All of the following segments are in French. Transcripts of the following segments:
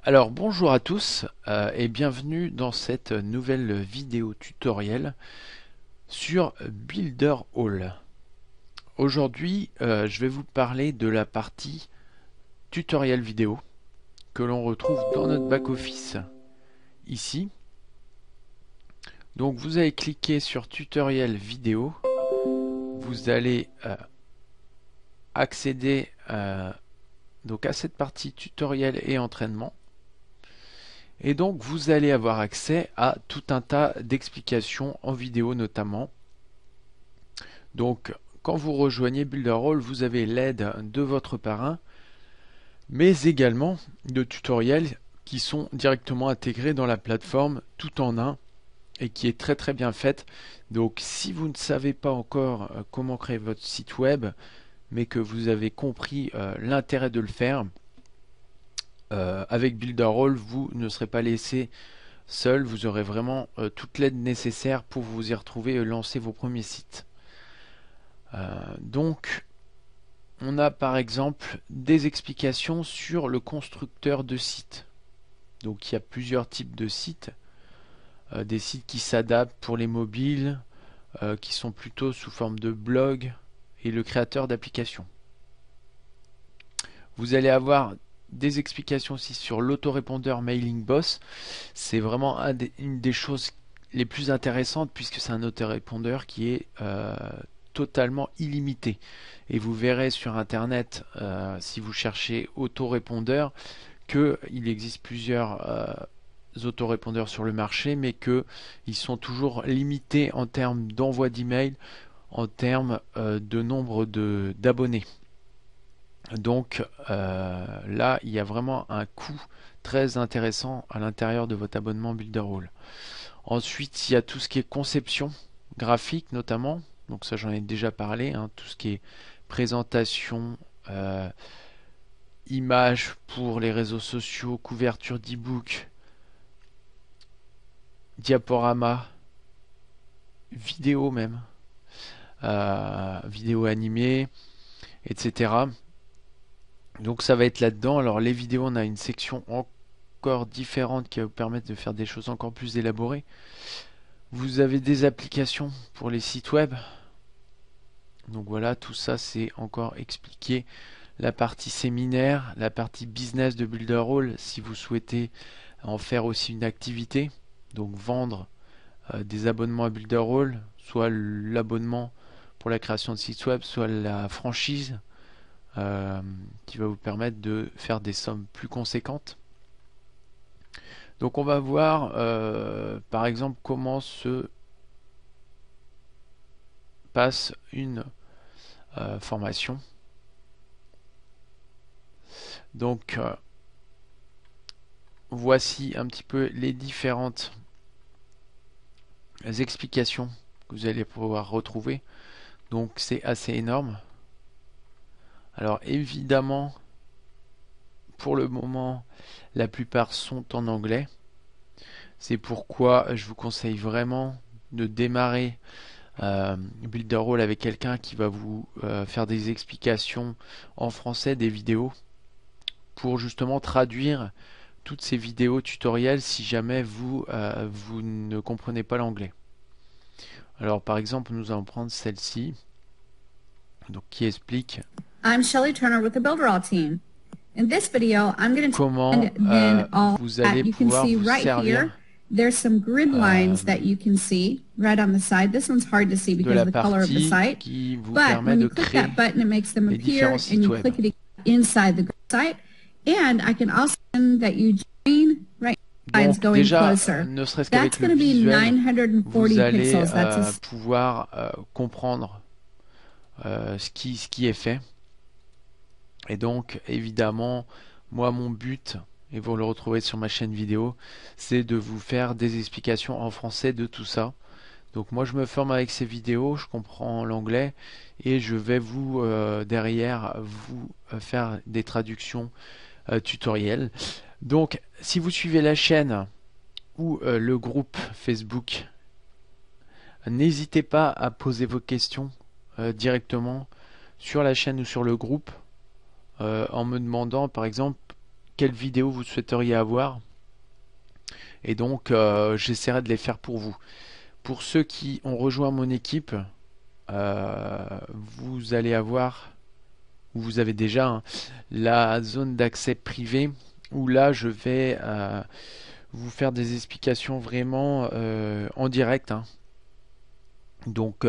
Alors bonjour à tous et bienvenue dans cette nouvelle vidéo tutoriel sur Builderall. Aujourd'hui je vais vous parler de la partie tutoriel vidéo que l'on retrouve dans notre back-office ici. Donc vous allez cliquer sur tutoriel vidéo, vous allez accéder donc à cette partie tutoriel et entraînement. Et donc vous allez avoir accès à tout un tas d'explications en vidéo notamment. Donc quand vous rejoignez Builderall, vous avez l'aide de votre parrain, mais également de tutoriels qui sont directement intégrés dans la plateforme tout en un et qui est très très bien faite. Donc si vous ne savez pas encore comment créer votre site web, mais que vous avez compris l'intérêt de le faire, avec Builderall, vous ne serez pas laissé seul, vous aurez vraiment toute l'aide nécessaire pour vous y retrouver et lancer vos premiers sites. Donc, on a par exemple des explications sur le constructeur de sites. Donc, il y a plusieurs types de sites. Des sites qui s'adaptent pour les mobiles, qui sont plutôt sous forme de blog, et le créateur d'applications. Vous allez avoir des explications aussi sur l'autorépondeur Mailing Boss. C'est vraiment une des choses les plus intéressantes puisque c'est un autorépondeur qui est totalement illimité. Et vous verrez sur internet, si vous cherchez autorépondeur, qu'il existe plusieurs autorépondeurs sur le marché, mais qu'ils sont toujours limités en termes d'envoi d'email, en termes de nombre d'abonnés. Donc là, il y a vraiment un coût très intéressant à l'intérieur de votre abonnement Builderall. Ensuite, il y a tout ce qui est conception graphique notamment. Donc ça, j'en ai déjà parlé. Tout ce qui est présentation, images pour les réseaux sociaux, couverture d'e-book, diaporama, vidéo même, vidéo animée, etc. Donc ça va être là-dedans. Alors les vidéos, on a une section encore différente qui va vous permettre de faire des choses encore plus élaborées. Vous avez des applications pour les sites web. Donc voilà, tout ça c'est encore expliqué. La partie séminaire, la partie business de Builderall si vous souhaitez en faire aussi une activité. Donc vendre des abonnements à Builderall, soit l'abonnement pour la création de sites web, soit la franchise. Qui va vous permettre de faire des sommes plus conséquentes. Donc on va voir par exemple comment se passe une formation. Donc voici un petit peu les différentes explications que vous allez pouvoir retrouver. Donc c'est assez énorme. Alors évidemment, pour le moment, la plupart sont en anglais. C'est pourquoi je vous conseille vraiment de démarrer Builderall avec quelqu'un qui va vous faire des explications en français, des vidéos, pour justement traduire toutes ces vidéos tutoriels si jamais vous ne comprenez pas l'anglais. Alors par exemple, nous allons prendre celle-ci, donc qui explique I'm Shelley Turner with the Builderall team. In this video, I'm going to comment then all vous that allez you can pouvoir see vous right servir here. There's some grid lines that you can see right on the side. This one's hard to see de because la of the color of the partie site. qui vous But permet when de you click créer that button, it makes them les appear, différents and sites you web. click it inside the site. And I can also that you join right Donc going déjà, closer. ne serait-ce That's qu'avec le going to be visuel, 940 vous allez pixels. That's a pouvoir comprendre ce qui est fait. Et donc, évidemment, moi, mon but, et vous le retrouvez sur ma chaîne vidéo, c'est de vous faire des explications en français de tout ça. Donc moi, je me forme avec ces vidéos, je comprends l'anglais, et je vais vous, derrière, vous faire des traductions tutoriels. Donc, si vous suivez la chaîne ou le groupe Facebook, n'hésitez pas à poser vos questions directement sur la chaîne ou sur le groupe en me demandant par exemple quelles vidéos vous souhaiteriez avoir. Et donc, j'essaierai de les faire pour vous. Pour ceux qui ont rejoint mon équipe, vous allez avoir, ou vous avez déjà, hein, la zone d'accès privé, où là, je vais vous faire des explications vraiment en direct, hein. Donc,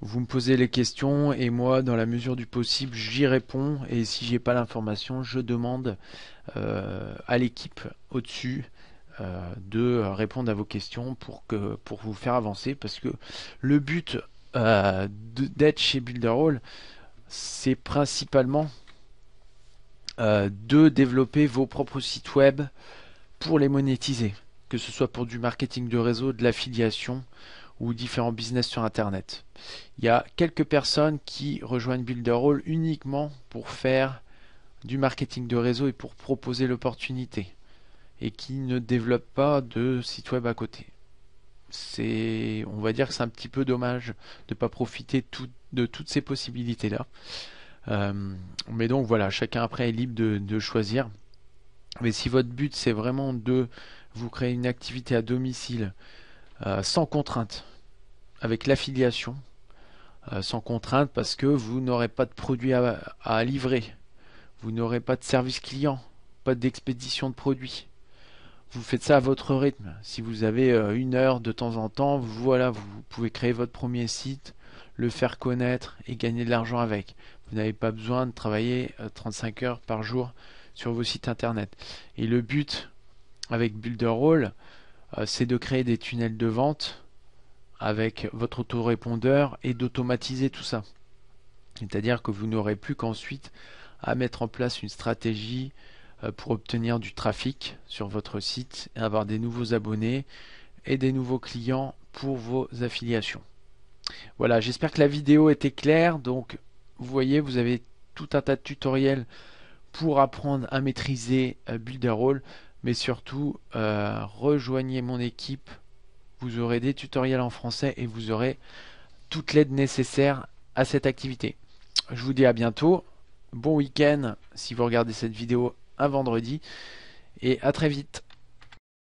vous me posez les questions et moi, dans la mesure du possible, j'y réponds. Et si j'ai pas l'information, je demande à l'équipe au-dessus de répondre à vos questions pour vous faire avancer. Parce que le but d'être chez Builderall, c'est principalement de développer vos propres sites web pour les monétiser. Que ce soit pour du marketing de réseau, de l'affiliation ou différents business sur Internet. Il y a quelques personnes qui rejoignent Builderall uniquement pour faire du marketing de réseau et pour proposer l'opportunité et qui ne développent pas de site web à côté. On va dire que c'est un petit peu dommage de ne pas profiter de toutes ces possibilités-là. Mais donc voilà, chacun après est libre de choisir. Mais si votre but c'est vraiment de vous créer une activité à domicile sans contrainte, avec l'affiliation, sans contrainte parce que vous n'aurez pas de produits à livrer, vous n'aurez pas de service client, pas d'expédition de produits. Vous faites ça à votre rythme. Si vous avez une heure de temps en temps, voilà, vous pouvez créer votre premier site, le faire connaître et gagner de l'argent avec. Vous n'avez pas besoin de travailler 35 heures par jour sur vos sites internet. Et le but avec Builderall, c'est de créer des tunnels de vente avec votre autorépondeur et d'automatiser tout ça. C'est-à-dire que vous n'aurez plus qu'ensuite à mettre en place une stratégie pour obtenir du trafic sur votre site et avoir des nouveaux abonnés et des nouveaux clients pour vos affiliations. Voilà, j'espère que la vidéo était claire. Donc, vous voyez, vous avez tout un tas de tutoriels pour apprendre à maîtriser Builderall, mais surtout, rejoignez mon équipe. Vous aurez des tutoriels en français et vous aurez toute l'aide nécessaire à cette activité. Je vous dis à bientôt. Bon week-end si vous regardez cette vidéo un vendredi. Et à très vite.